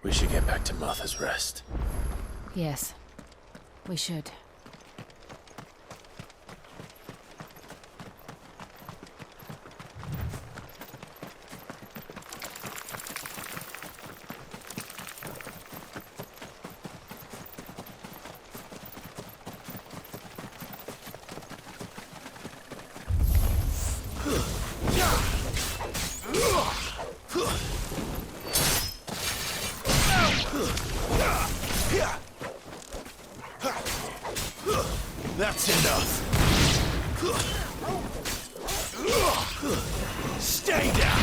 We should get back to Martha's Rest. Yes, we should. That's enough! Stay down!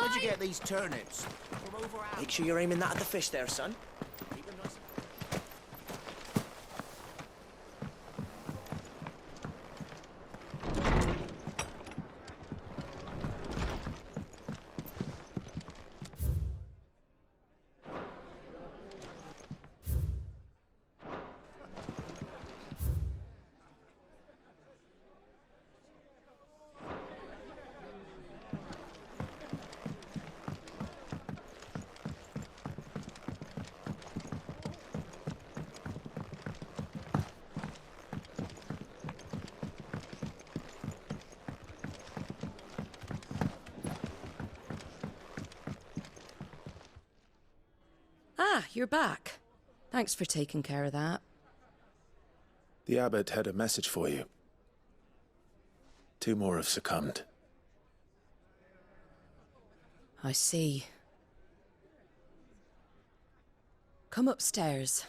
Where'd you get these turnips? Make sure you're aiming that at the fish there, son. Keep them nice Ah, you're back. Thanks for taking care of that. The abbot had a message for you. 2 more have succumbed. I see. Come upstairs.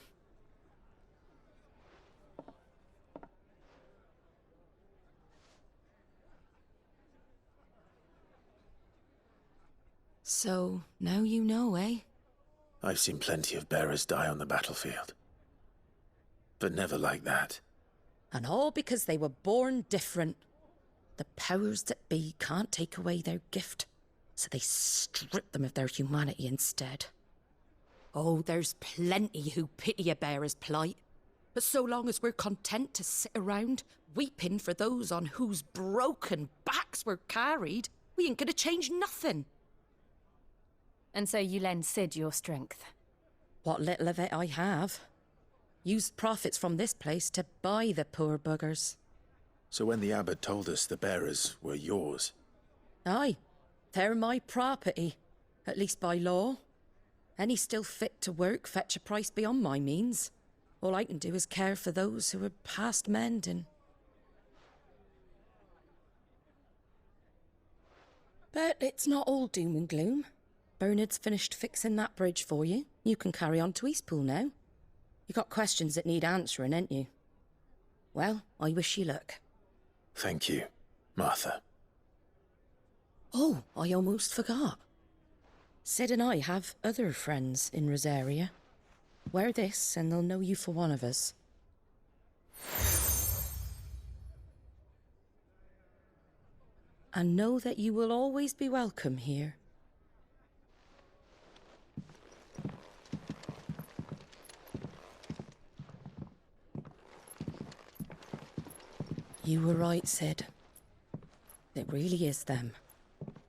So, now you know, eh? I've seen plenty of bearers die on the battlefield. But never like that. And all because they were born different. The powers that be can't take away their gift, so they strip them of their humanity instead. Oh, there's plenty who pity a bearer's plight. But so long as we're content to sit around, weeping for those on whose broken backs we're carried, we ain't gonna change nothing. And so you lend Sid your strength? What little of it I have. Used profits from this place to buy the poor buggers. So when the abbot told us the bearers were yours... Aye, they're my property, at least by law. Any still fit to work fetch a price beyond my means. All I can do is care for those who are past mending. But it's not all doom and gloom. Bernard's finished fixing that bridge for you. You can carry on to Eastpool now. You got questions that need answering, ain't you? Well, I wish you luck. Thank you, Martha. Oh, I almost forgot. Sid and I have other friends in Rosaria. Wear this and they'll know you for one of us. And know that you will always be welcome here. You were right, Sid. It really is them.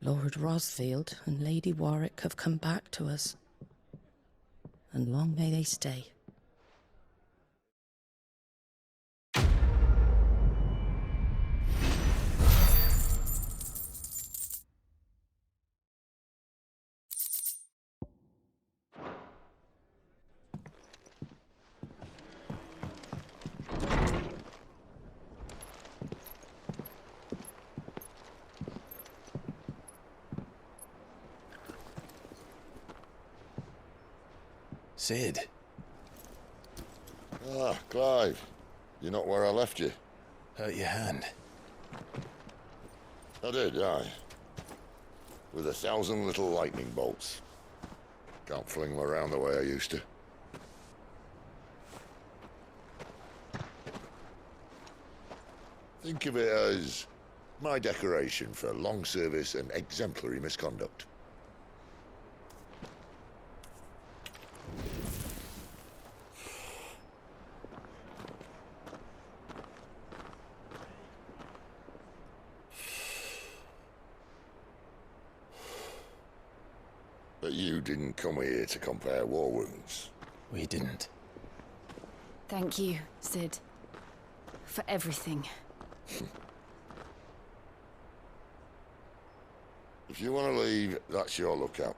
Lord Rosfield and Lady Warwick have come back to us. And long may they stay. Sid. Ah, Clive. You're not where I left you. Hurt your hand. I did, aye. With 1,000 little lightning bolts. Can't fling them around the way I used to. Think of it as my decoration for long service and exemplary misconduct. But you didn't come here to compare war wounds. We didn't. Thank you, Sid. For everything. If you want to leave, that's your lookout.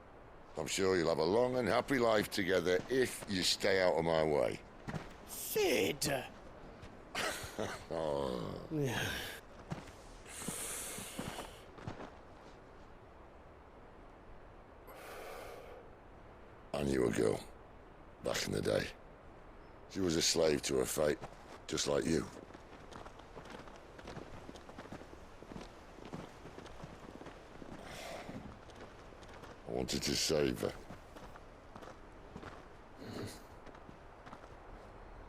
I'm sure you'll have a long and happy life together if you stay out of my way. Sid! Oh. I knew a girl, back in the day. She was a slave to her fate, just like you. I wanted to save her.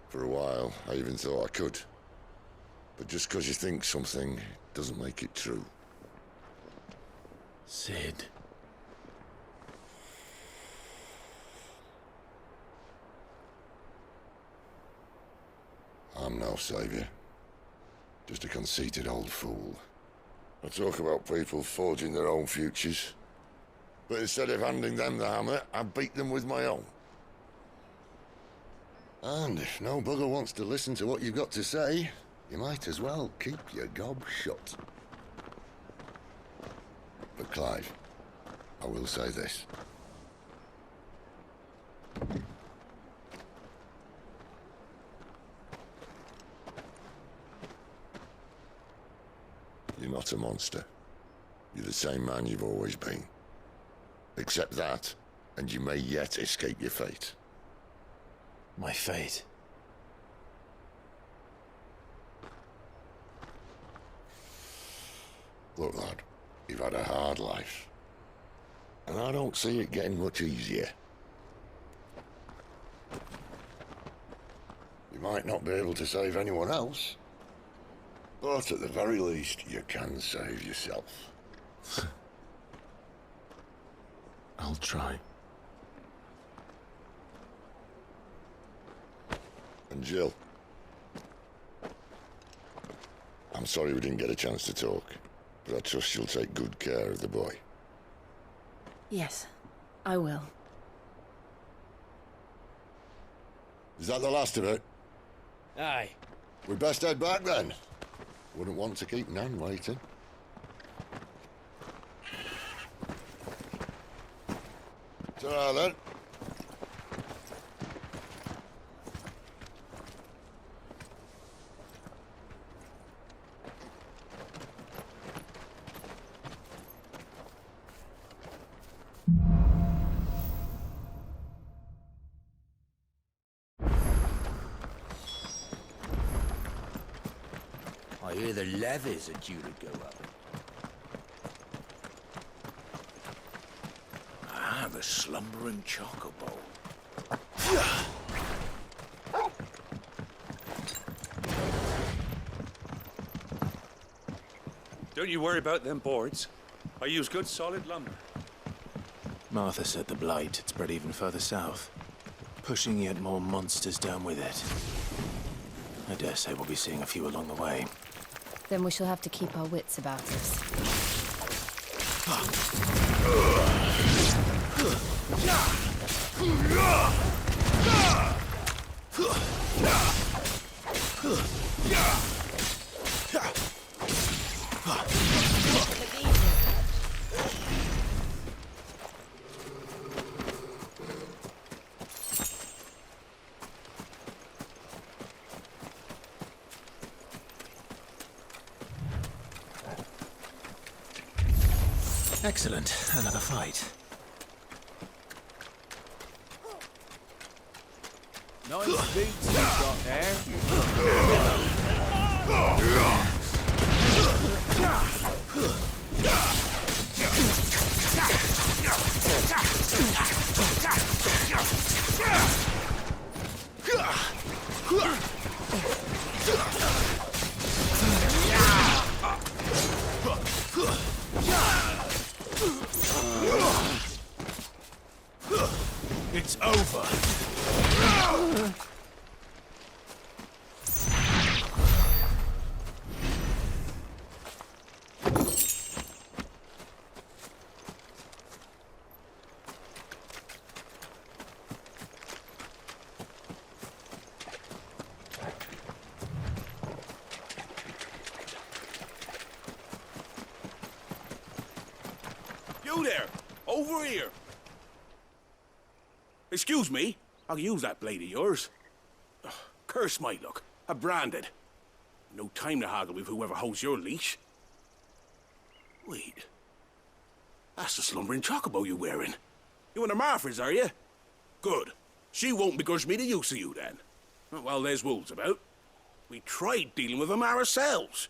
For a while, I even thought I could. But just because you think something doesn't make it true. Sid. I'm no savior. Just a conceited old fool. I talk about people forging their own futures. But instead of handing them the hammer, I beat them with my own. And if no bugger wants to listen to what you've got to say, you might as well keep your gob shut. But Clive, I will say this. You're not a monster. You're the same man you've always been. Accept that, and you may yet escape your fate. My fate. Look, lad, you've had a hard life. And I don't see it getting much easier. You might not be able to save anyone else, but at the very least, you can save yourself. I'll try. And Jill, I'm sorry we didn't get a chance to talk, but I trust you'll take good care of the boy. Yes, I will. Is that the last of it? Aye. We'd best head back then. Wouldn't want to keep Nan waiting. Ta-ra then. I hear the levies are due to go up. Ah, the slumbering chocobo. Don't you worry about them boards. I use good solid lumber. Martha said the blight had spread even further south, pushing yet more monsters down with it. I dare say we'll be seeing a few along the way. Then we shall have to keep our wits about us. Excellent. Another fight. Nice beats you got there. It's over. You there! Over here! Excuse me, I'll use that blade of yours. Ugh, curse my luck. I'm branded. No time to haggle with whoever holds your leash. Wait. That's the slumbering chocobo you're wearing. You and the Marfors, are you? Good. She won't begrudge me the use of you, then. Well, there's wolves about. We tried dealing with them ourselves.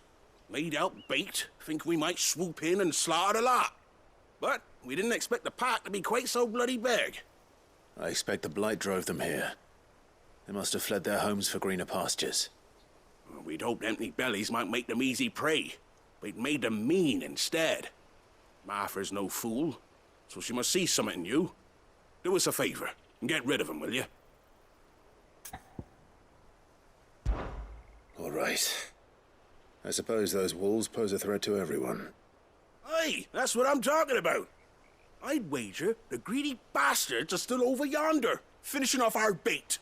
Laid out bait, think we might swoop in and slaughter the lot. But we didn't expect the pack to be quite so bloody big. I expect the blight drove them here. They must have fled their homes for greener pastures. Well, we'd hoped empty bellies might make them easy prey, but it made them mean instead. Martha's no fool, so she must see something in you. Do us a favor and get rid of them, will you? All right. I suppose those wolves pose a threat to everyone. Aye, that's what I'm talking about. I'd wager the greedy bastards are still over yonder, finishing off our bait.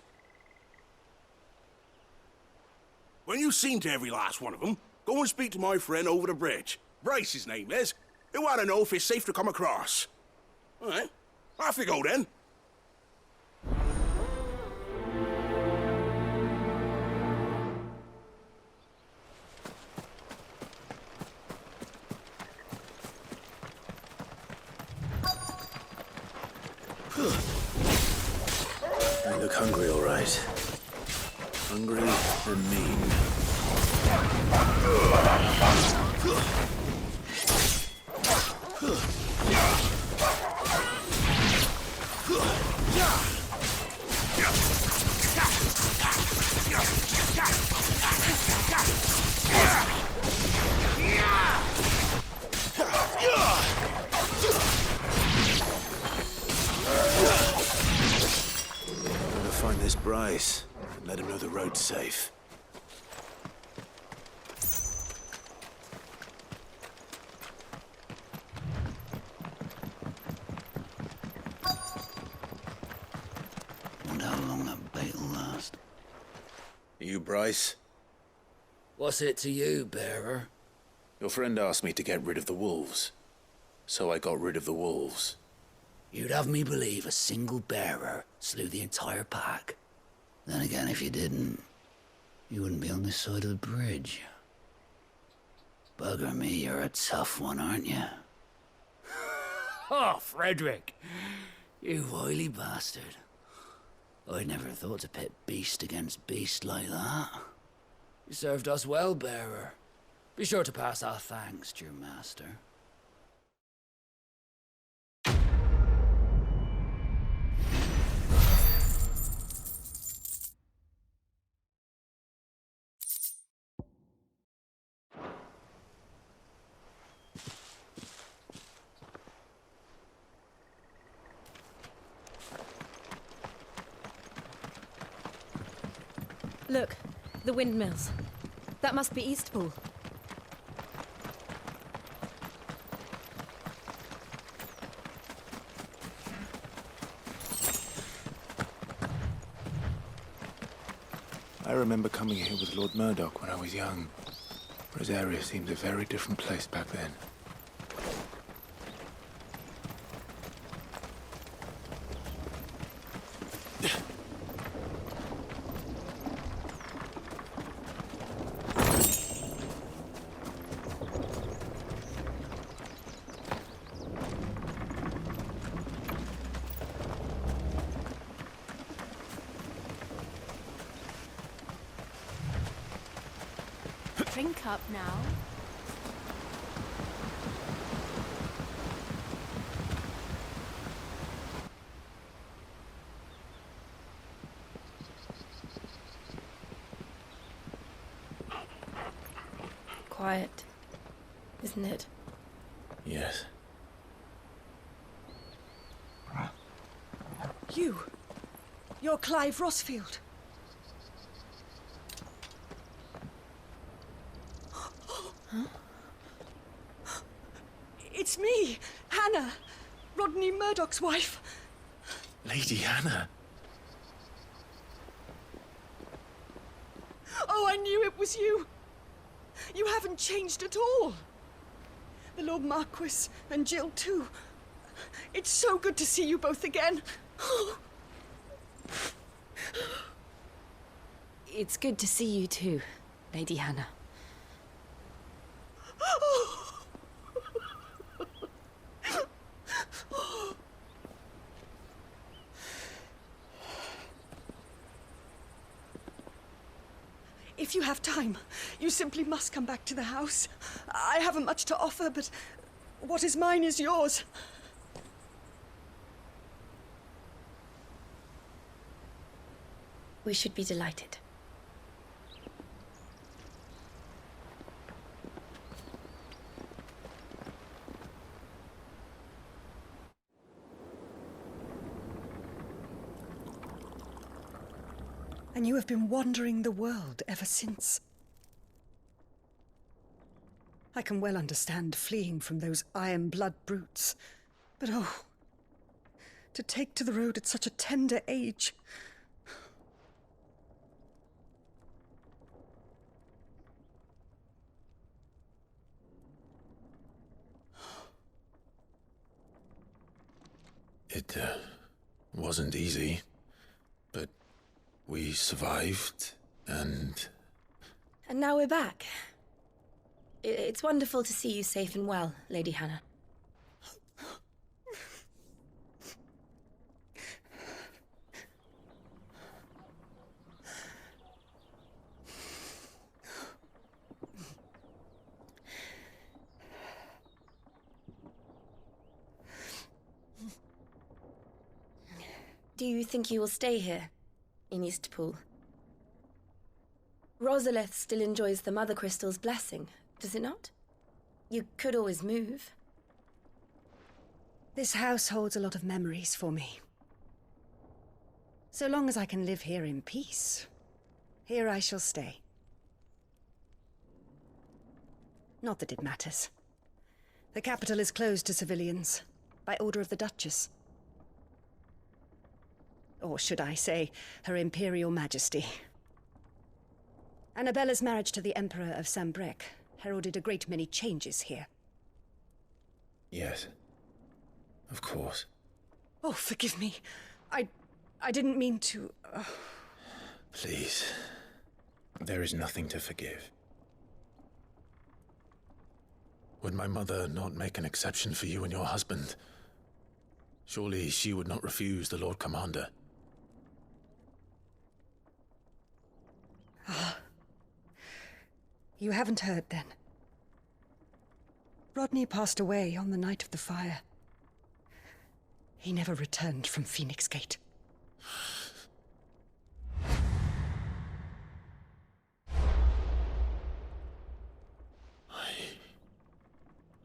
When you've seen to every last one of them, go and speak to my friend over the bridge. Bryce, his name is. He want to know if it's safe to come across. All right, off you go then. They look hungry, all right. Hungry and mean. Find this Bryce and let him know the road's safe. Wonder how long that bait'll last. You Bryce? What's it to you, bearer? Your friend asked me to get rid of the wolves, so I got rid of the wolves. You'd have me believe a single bearer slew the entire pack. Then again, if you didn't, you wouldn't be on this side of the bridge. Bugger me, you're a tough one, aren't you? Oh, Frederick! You wily bastard. I'd never thought to pit beast against beast like that. You served us well, bearer. Be sure to pass our thanks to your master. Look, the windmills. That must be Eastpool. I remember coming here with Lord Murdoch when I was young. Rosaria seemed a very different place back then. Drink up now. Quiet, isn't it? Yes. You're Clive Rosfield. It's me, Hannah, Rodney Murdoch's wife. Lady Hannah. Oh, I knew it was you. You haven't changed at all. The Lord Marquis and Jill too. It's so good to see you both again. It's good to see you too, Lady Hannah. If you have time, you simply must come back to the house. I haven't much to offer, but what is mine is yours. We should be delighted. And you have been wandering the world ever since. I can well understand fleeing from those iron-blood brutes. But oh, to take to the road at such a tender age. It wasn't easy, but we survived, and... And now we're back. It's wonderful to see you safe and well, Lady Hannah. Do you think you will stay here, in Eastpool? Rosalith still enjoys the Mother Crystal's blessing, does it not? You could always move. This house holds a lot of memories for me. So long as I can live here in peace, here I shall stay. Not that it matters. The capital is closed to civilians, by order of the Duchess. Or should I say, Her Imperial Majesty. Annabella's marriage to the Emperor of Sambrec heralded a great many changes here. Yes. Of course. Oh, forgive me. I didn't mean to... Please. There is nothing to forgive. Would my mother not make an exception for you and your husband? Surely she would not refuse the Lord Commander. You haven't heard, then? Rodney passed away on the night of the fire. He never returned from Phoenix Gate.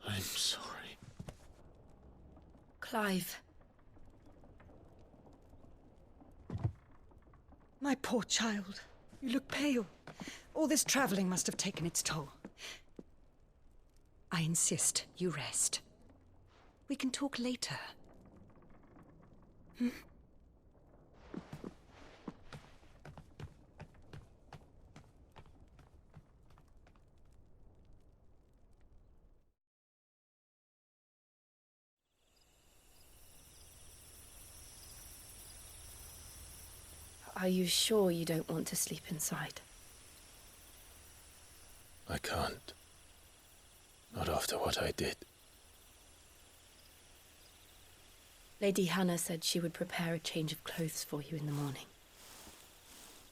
I'm sorry. Clive. My poor child. You look pale. All this traveling must have taken its toll. I insist you rest. We can talk later. Are you sure you don't want to sleep inside? I can't. Not after what I did. Lady Hannah said she would prepare a change of clothes for you in the morning.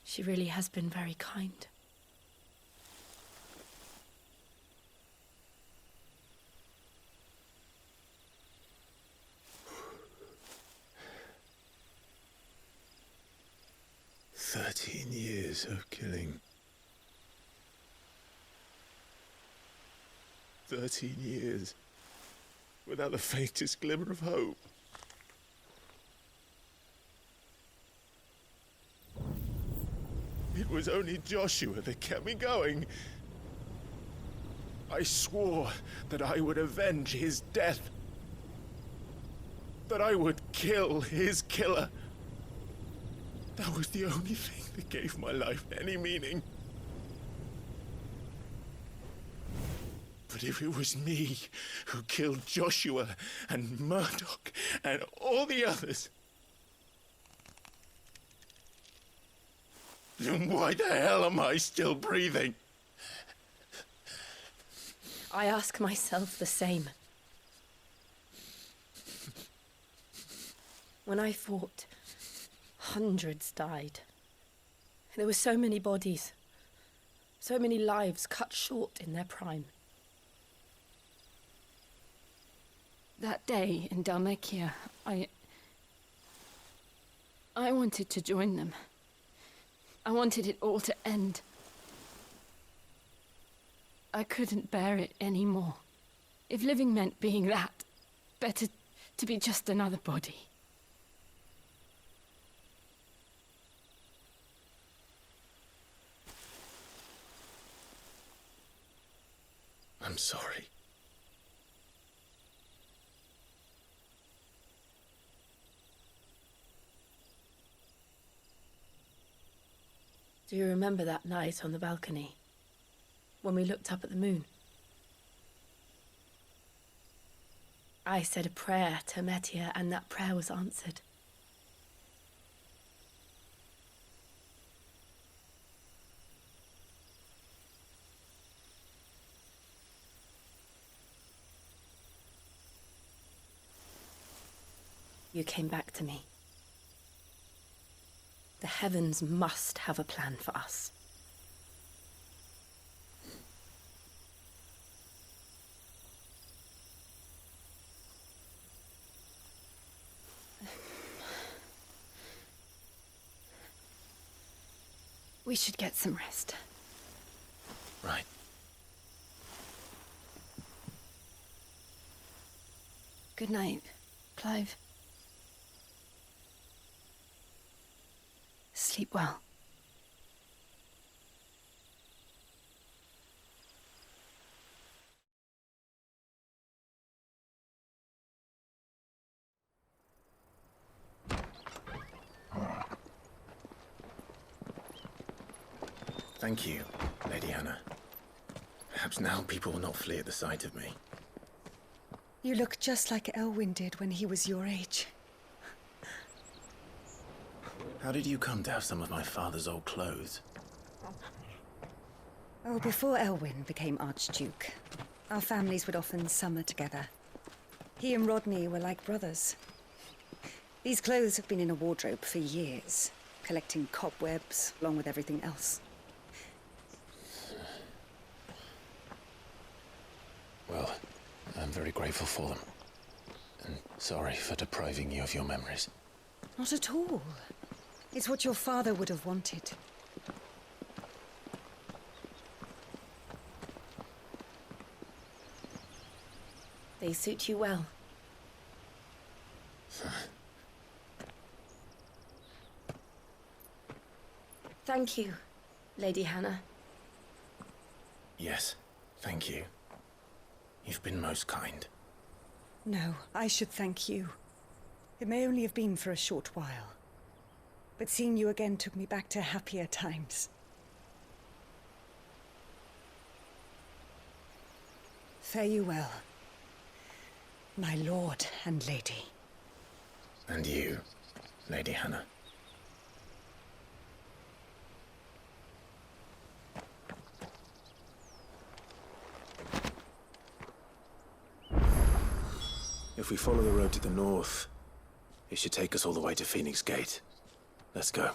She really has been very kind. Years of killing. 13 years. Without the faintest glimmer of hope. It was only Joshua that kept me going. I swore that I would avenge his death. That I would kill his killer. That was the only thing that gave my life any meaning. But if it was me who killed Joshua and Murdoch and all the others, then why the hell am I still breathing? I ask myself the same. When I fought, hundreds died. There were so many bodies, so many lives cut short in their prime. That day in Dalmekia, I wanted to join them. I wanted it all to end. I couldn't bear it anymore. If living meant being that, better to be just another body. I'm sorry. Do you remember that night on the balcony, when we looked up at the moon? I said a prayer to Metia, and that prayer was answered. You came back to me. The heavens must have a plan for us. We should get some rest. Right. Good night, Clive. Sleep well. Thank you, Lady Hannah. Perhaps now people will not flee at the sight of me. You look just like Elwyn did when he was your age. How did you come to have some of my father's old clothes? Oh, before Elwyn became Archduke, our families would often summer together. He and Rodney were like brothers. These clothes have been in a wardrobe for years, collecting cobwebs along with everything else. Well, I'm very grateful for them. And sorry for depriving you of your memories. Not at all. It's what your father would have wanted. They suit you well. Thank you, Lady Hannah. Yes, thank you. You've been most kind. No, I should thank you. It may only have been for a short while. But seeing you again took me back to happier times. Fare you well, my lord and lady. And you, Lady Hannah. If we follow the road to the north, it should take us all the way to Phoenix Gate. Let's go.